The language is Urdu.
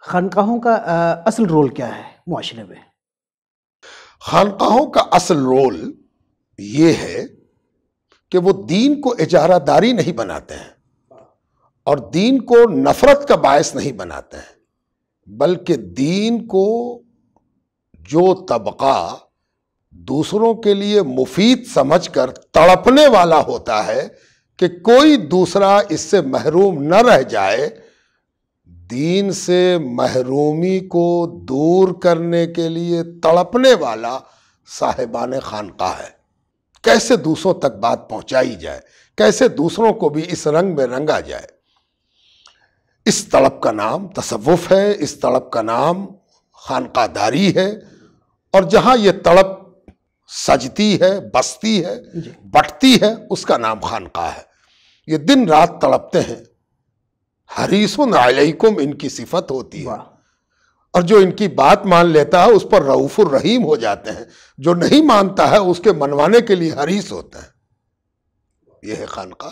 خانقاہوں کا اصل رول کیا ہے معاشرے میں؟ خانقاہوں کا اصل رول یہ ہے کہ وہ دین کو اجارہ داری نہیں بناتے ہیں اور دین کو نفرت کا باعث نہیں بناتے ہیں، بلکہ دین کو جو طبقہ دوسروں کے لیے مفید سمجھ کر تڑپنے والا ہوتا ہے کہ کوئی دوسرا اس سے محروم نہ رہ جائے، دین سے محرومی کو دور کرنے کے لیے تڑپنے والا صاحبان خانقاہ ہے۔ کیسے دوسروں تک بات پہنچائی جائے، کیسے دوسروں کو بھی اس رنگ میں رنگا جائے، اس طلب کا نام تصوف ہے، اس طلب کا نام خانقاہ داری ہے۔ اور جہاں یہ طلب سجتی ہے، بستی ہے، بٹتی ہے، اس کا نام خانقاہ ہے۔ یہ دن رات تڑپتے ہیں، حریص علیکم ان کی صفت ہوتی ہے، اور جو ان کی بات مان لیتا ہے اس پر رؤوف الرحیم ہو جاتے ہیں، جو نہیں مانتا ہے اس کے منوانے کے لیے حریص ہوتا ہے۔ یہ ہے خانقاہ۔